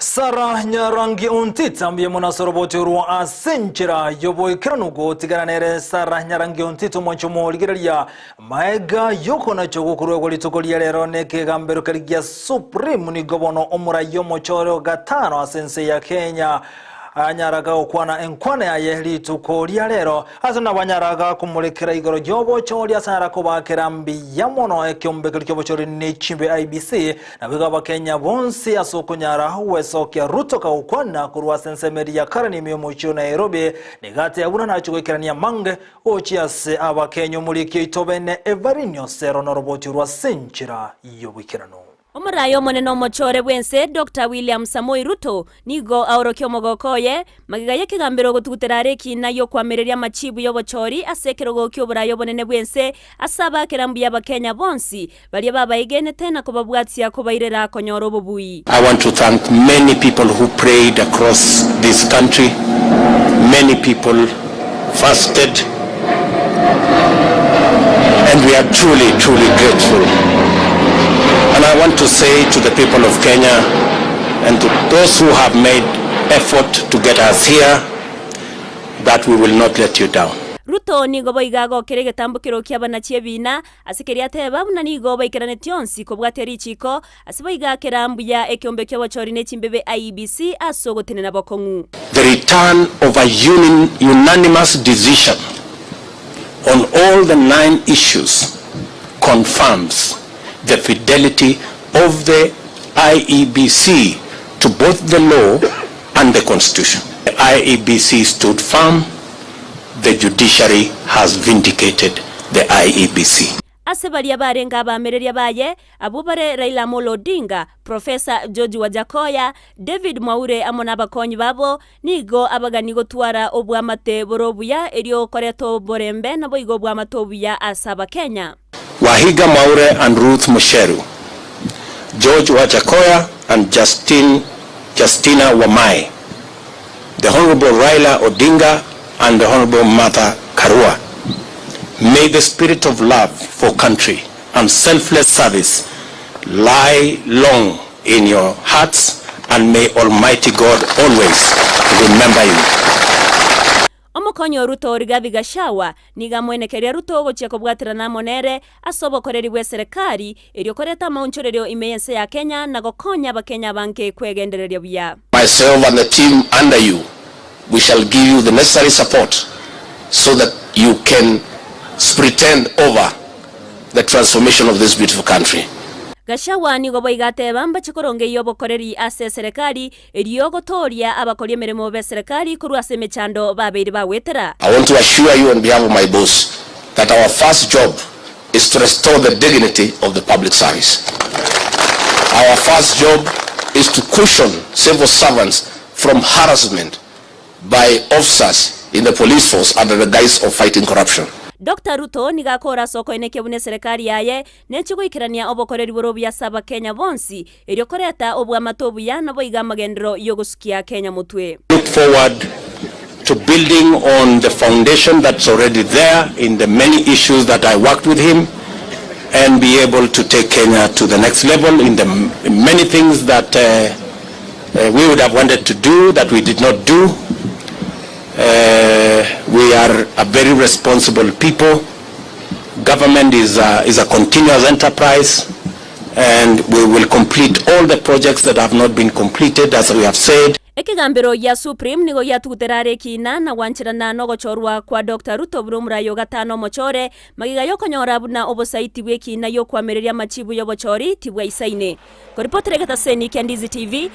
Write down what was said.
Sara nyarangi untita mbiye munasoroboti ruwa asinchira yoboy kiranugo tigaranere Sara nyarangi untita mwanchomo ligirelia maega yoko na chogo kurwego litukolia lero neke gambero karigia supreme ni gobono omura yomo choro gatano asense ya Kenya anyaraga okwana enkwane ya yehli tukolia lero azana banyaraga kumulekera igoro jobo cholia sara kubakera mbiya mono ekyombekero kyobo chori nechimbe IBC na biga Kenya bonsi asokunyara wesokia Ruto ka okwana kurwa sensemeri ya karani miyomocho Nairobi negate abuna na chugekirania mange ochiase abakenya muliki itobene Everino sero noroboti rwa senchira yobikirano Omurayo moneno mochore bwense Dr. William Samoei Ruto nigo aurokyo mogokoye magiga yekigambiro gutuguterare kina yo kwamereria machibu yobochori asekero gokyo burayo bonene bwense asaba kerambuya bakenya bonsi bali baba igene tena kubabwatia kubairera konyoro bobui. I want to thank many people who prayed across this country. Many people fasted, and we are truly grateful. And I want to say to the people of Kenya and to those who have made effort to get us here that we will not let you down. Ruto ni gobo igago kerege tambukiro kyabana cyebina asikeria teba buna ni gobo ikerane tionsi ko bwateri chiko asibo igakerambuya ekyombe ky'abachori nechimbebe IBC asogotene nabokongu. The return of a unanimous decision on all the 9 issues confirms the fidelity of the IEBC to both the law and the Constitution. The IEBC stood firm. The Judiciary has vindicated the IEBC. Asebalia barenga bamereria baye abubare Raila Amolo Odinga, Professor George Wajakoya, David Mwaure amona bakonyi babo nigo abaganigo twara obwamate borobuya eryo koreto borembe nabo igo bwamatobuya asaba Kenya. Wahiga Mwaure and Ruth Musheru, George Wajakoya and Justina Wamai, the Honorable Raila Odinga and the Honorable Martha Karua. May the spirit of love for country and selfless service lie long in your hearts, and may Almighty God always remember you. Omokonyo Ruto Rigathi Gachagua niga mwenekeria Ruto gochia kubwatira na monere asobokoreri bwe serikali eryo koreta maunchorerio imeyense ya Kenya na gokonya bakenya banke kwegendereria buya. Myself and the team under you, we shall give you the necessary support so that you can pretend over the transformation of this beautiful country. Gachagua ni gobo igate bamba chikoronge yobokoreri ase serikali eriyo gotoria abakorie meremo be serikali kuru ase mechando babiri bawetera. I want to assure you on behalf of my boss that our first job is to restore the dignity of the public service. Our first job is to cushion civil servants from harassment by officers in the police force under the guise of fighting corruption. Dr. Ruto niga kora soko eneke bune serikali yaye nechugo ikirania obokoreri borobu ya saba Kenya bonsi eryo koreta obwamatobu ya nabo igamagendero yogosukia Kenya mutwe. Look forward to building on the foundation that's already there in the many issues that I worked with him, and be able to take Kenya to the next level in the many things that we would have wanted to do that we did not do. We are a very responsible people. Government is a continuous enterprise, and we will complete all the projects that have not been completed, as we have said. Ekigambiro ya Supreme nigo ya tuguterare kina na wanchirana no gochorwa kwa Dr. Ruto Brumra yo gatano mochore magiga yo konyora buna obosaiti bwe kina yo kwamereria machibu yo bochori tibwa isaine. Ko reporter gata seni Ndizi TV.